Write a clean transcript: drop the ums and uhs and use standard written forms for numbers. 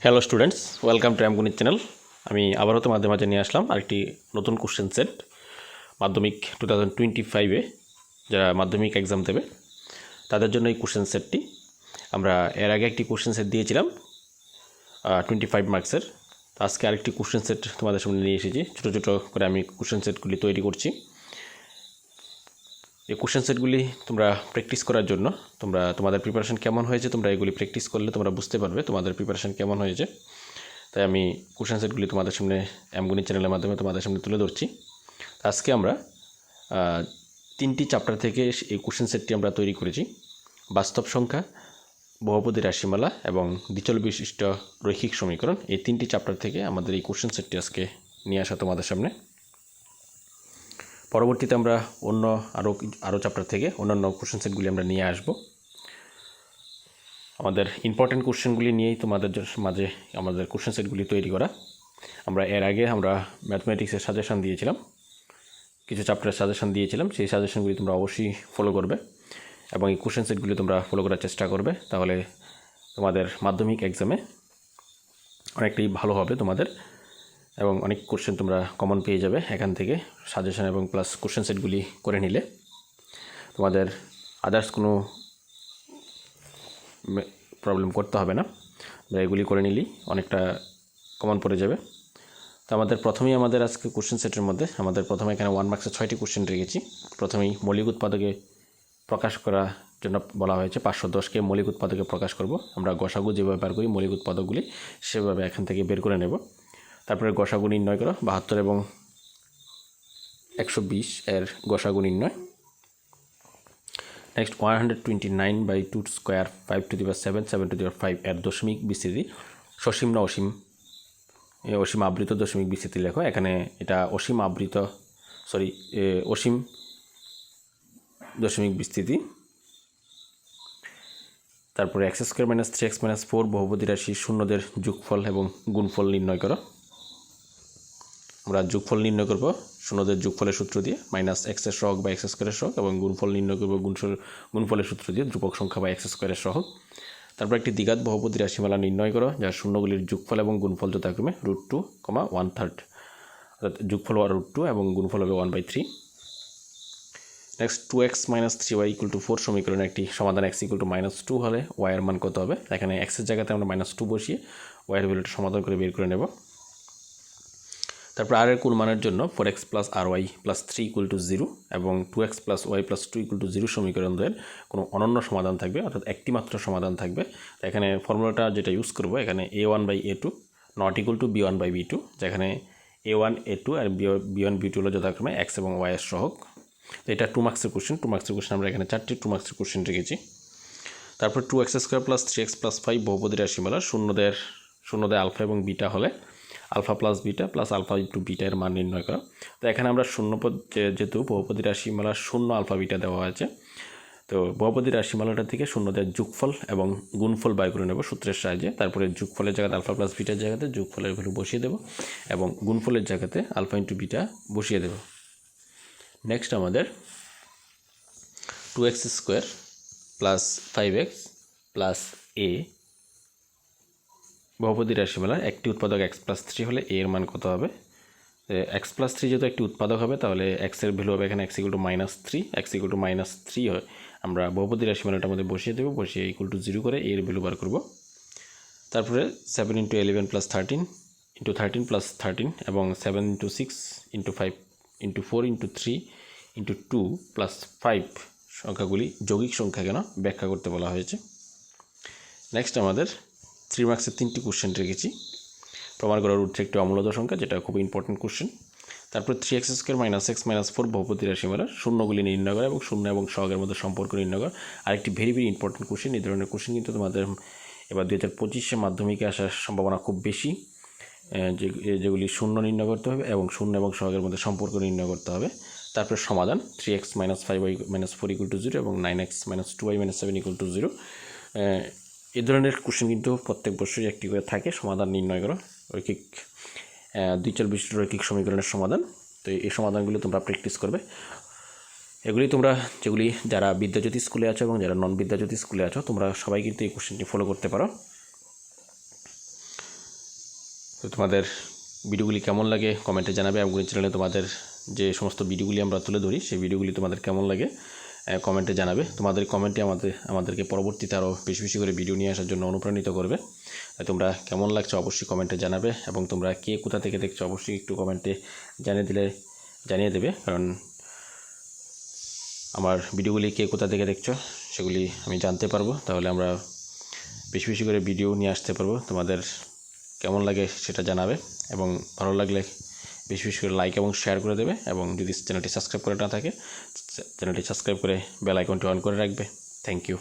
Hello students, welcome to আমগণিত channel. আমি আবারও তোমাদের মাঝে নিয়ে আসলাম আরেকটি নতুন কোশ্চেন সেট। মাধ্যমিক 2025-এ যারা মাধ্যমিক এক্সাম দেবে তাদের জন্য এই কোশ্চেন সেটটি। আমরা এর আগে একটি কোশ্চেন সেট দিয়েছিলাম 25 মার্কসের। আজকে আরেকটি কোশ্চেন সেট তোমাদের সামনে নিয়ে এসেছি। ছোটো ছোটো করে আমি কোশ্চেন সেটগুলি তৈরি করছি। এই কোশ্চেন সেটগুলি তোমরা প্র্যাকটিস করার জন্য তোমাদের প্রিপারেশন কেমন হয়েছে, তোমরা এগুলি প্র্যাকটিস করলে তোমরা বুঝতে পারবে তোমাদের প্রিপারেশন কেমন হয়েছে। তাই আমি কোশ্চেন সেটগুলি তোমাদের সামনে আমগণিত চ্যানেলের মাধ্যমে তোমাদের সামনে তুলে ধরছি। আজকে আমরা 3টি চ্যাপ্টার থেকে এই কোশ্চেন সেটটি আমরা তৈরি করেছি। বাস্তব সংখ্যা, বহুপদী রাশিমালা এবং দ্বিচল বিশিষ্ট রৈখিক সমীকরণ, এই 3টি চ্যাপ্টার থেকে আমাদের এই কোশ্চেন সেটটি আজকে নিয়ে আসা তোমাদের সামনে। পরবর্তীতে আমরা অন্য আরও চ্যাপ্টার থেকে অন্যান্য কোশ্চেন সেটগুলি আমরা নিয়ে আসব। আমাদের ইম্পর্টেন্ট কোশ্চেনগুলি নিয়েই তোমাদের মাঝে আমাদের কোশ্চেন সেটগুলি তৈরি করা। এর আগে আমরা ম্যাথমেটিক্সের সাজেশন দিয়েছিলাম, কিছু চ্যাপ্টারের সাজেশন দিয়েছিলাম। সেই সাজেশনগুলি তোমরা অবশ্যই ফলো করবে এবং এই কোশ্চেন সেটগুলি তোমরা ফলো করার চেষ্টা করবে। তাহলে তোমাদের মাধ্যমিক এক্সামে অনেকটাই ভালো হবে তোমাদের, এবং অনেক কোশ্চেন তোমরা কমন পেয়ে যাবে এখান থেকে। সাজেশন এবং প্লাস কোশ্চেন সেটগুলি করে নিলে তোমাদের আদার্স কোনো প্রবলেম করতে হবে না। এগুলি করে নিলেই অনেকটা কমন পড়ে যাবে। তো প্রথমেই আজকে কোশ্চেন সেটের মধ্যে প্রথমে এখানে 1 মার্কসের 6টি কোশ্চেন রেখেছি। প্রথমেই মৌলিক উৎপাদকে প্রকাশ করার জন্য বলা হয়েছে। 510কে মৌলিক উৎপাদকে প্রকাশ করব। আমরা গসাগু যেভাবে বের করি মৌলিক উৎপাদকগুলি সেভাবে এখান থেকে বের করে নেব। তারপরে গসাগু নির্ণয় করো, 72 এবং 120 এর গসাগু নির্ণয়। Next 129/2 square 5 to the power 7 7 to the power 5 এর দশমিক বিস্তৃতি সসীম না অসীম, অসীম আবৃত দশমিক বিস্তৃতি লেখো। এখানে এটা অসীম দশমিক বিস্তৃতি। তারপরে x² - 3x - 4 বহুপদী রাশি শূন্যদের যোগফল এবং গুণফল নির্ণয় করো। আমরা যোগফল নির্ণয় করব শূন্যদের যোগফলের সূত্র দিয়ে, -x এর সহগ বা x² এর সহগ, এবং গুণফল নির্ণয় করব গুণফলের সূত্র দিয়ে, ধ্রুবক সংখ্যা বা x² এর সহগ। তারপর একটি দ্বিঘাত বহুপদী রাশিমালা নির্ণয় করো যার শূন্যগুলির যোগফল এবং গুণফল যথাক্রমে √2, 1/3, অর্থাৎ যোগফল √2 এবং গুণফল হবে 1/3। নেক্সট 2x - 3y = 4 সমীকরণে একটি সমাধান x = -2 হলে y এর মান কত হবে। এখানে x এর জায়গাতে আমরা -2 বসিয়ে y এর ভ্যালুটা সমাধান করে বের করে নেব। তারপর r এর কোন মানের জন্য 4x + ry + 3 = 0 এবং 2x + y + 2 = 0 সমীকরণের কোনো অনন্য সমাধান থাকবে, অর্থাৎ একটি মাত্র সমাধান থাকবে। এখানে ফর্মুলাটা যেটা ইউজ করব, এখানে a1/a2 ≠ b1/b2, যেখানে a1 a2 আর b1 b2 হলো যথাক্রমে x এবং y এর সহগ। তো এটা 2 মার্কসের কোশ্চেন। 2 মার্কসের কোশ্চেন আমরা এখানে 4টি 2 মার্কসের কোশ্চেন রেখেছি। তারপর 2x² + 3x + 5 বহুপদী রাশিমালা শূন্যদের আলফা এবং বিটা হলে alpha plus beta plus alpha into beta এর মান নির্ণয় করা। তো এখানে আমরা যেহেতু বহুপদী রাশিমালা শূন্য আলফা বিটা দেওয়া আছে, তো বহুপদী রাশিমালাটা থেকে শূন্যদের যোগফল এবং গুণফল বাই করে নেব সূত্রের সাহায্যে। তারপরে যোগফলের জায়গাতে আলফা প্লাস বিটার জায়গাতে যোগফলের ভ্যালু বসিয়ে দেব এবং গুণফলের জায়গাতে আলফা ইন্টু বিটা বসিয়ে দেব। নেক্সট আমাদের 2x² + 5x + a বহুপদী রাশিমালার একটি উৎপাদক x + 3 হলে a এর মান কত হবে। x + 3 যেহেতু একটি উৎপাদক হবে, তাহলে x এর ভ্যালু হবে এখানে x = -3, x = -3 হয়। আমরা বহুপদী রাশিমালাটার মধ্যে বসিয়ে দেব, বসিয়ে =0 করে a এর ভ্যালু বার করব। তারপরে 7 × 11 + 13 × 13 + 13 এবং 7 × 6 × 5 × 4 × 3 × 2 + 5 সংখ্যাগুলি যৌগিক সংখ্যা কেন ব্যাখ্যা করতে বলা হয়েছে। নেক্সট আমাদের 3 মার্কসের 3টি কোশ্চেন রেখেছি। প্রমাণ করা √3 একটি অমূলদ সংখ্যা, যেটা খুব ইম্পর্টেন্ট কোশ্চেন। তারপর 3x² - x - 4 বহুপদী রাশিমালার শূন্যগুলি নির্ণয় করা এবং শূন্য এবং সহগের মধ্যে সম্পর্ক নির্ণয় করা। আরেকটি ভেরি ইম্পর্টেন্ট কোশ্চেন। এই ধরনের কোশ্চেন কিন্তু তোমাদের এবার 2025-এ মাধ্যমিকে আসার সম্ভাবনা খুব বেশি, যেগুলি শূন্য নির্ণয় করতে হবে এবং শূন্য এবং সহগের মধ্যে সম্পর্ক নির্ণয় করতে হবে। তারপর সমাধান 3x - 5y - 4 = 0 এবং 9x - 2y - 7 = 0। এই ধরনের কোশ্চেন কিন্তু প্রত্যেক বছরই একটি করে থাকে। সমাধান নির্ণয় করো দ্বিচল বিশিষ্ট রৈখিক সমীকরণের সমাধান। তো এই সমাধানগুলো তোমরা প্র্যাকটিস করবে। এগুলি যেগুলি যারা বিদ্যাজ্যোতি স্কুলে আছো এবং যারা নন বিদ্যাজ্যোতি স্কুলে আছো, তোমরা সবাই কিন্তু এই কোশ্চেনটি ফলো করতে পারো। তো তোমাদের ভিডিওগুলি কেমন লাগে কমেন্টে জানাবে, এবং চ্যানেলে তোমাদের যে সমস্ত ভিডিওগুলি আমরা তুলে ধরি সেই ভিডিওগুলি তোমাদের কেমন লাগে কমেন্টে জানাবে। তোমাদের কমেন্টে আমাদেরকে পরবর্তীতে আরও বেশি বেশি করে ভিডিও নিয়ে আসার জন্য অনুপ্রাণিত করবে। তোমরা কেমন লাগছে অবশ্যই কমেন্টে জানাবে, এবং তোমরা কে কোথা থেকে দেখছো অবশ্যই একটু কমেন্টে জানিয়ে দেবে, কারণ আমার ভিডিওগুলি কে কোথা থেকে দেখছো সেগুলি আমি জানতে পারবো। তাহলে আমরা বেশি বেশি করে ভিডিও নিয়ে আসতে পারবো। তোমাদের কেমন লাগে সেটা জানাবে, এবং ভালো লাগলে বেশি বেশি করে লাইক এবং শেয়ার করে দেবে, এবং যদি চ্যানেলটি সাবস্ক্রাইব করে না থাকে চ্যানেলটি সাবস্ক্রাইব করে বেল আইকনটি অন করে রাখবে। Thank you.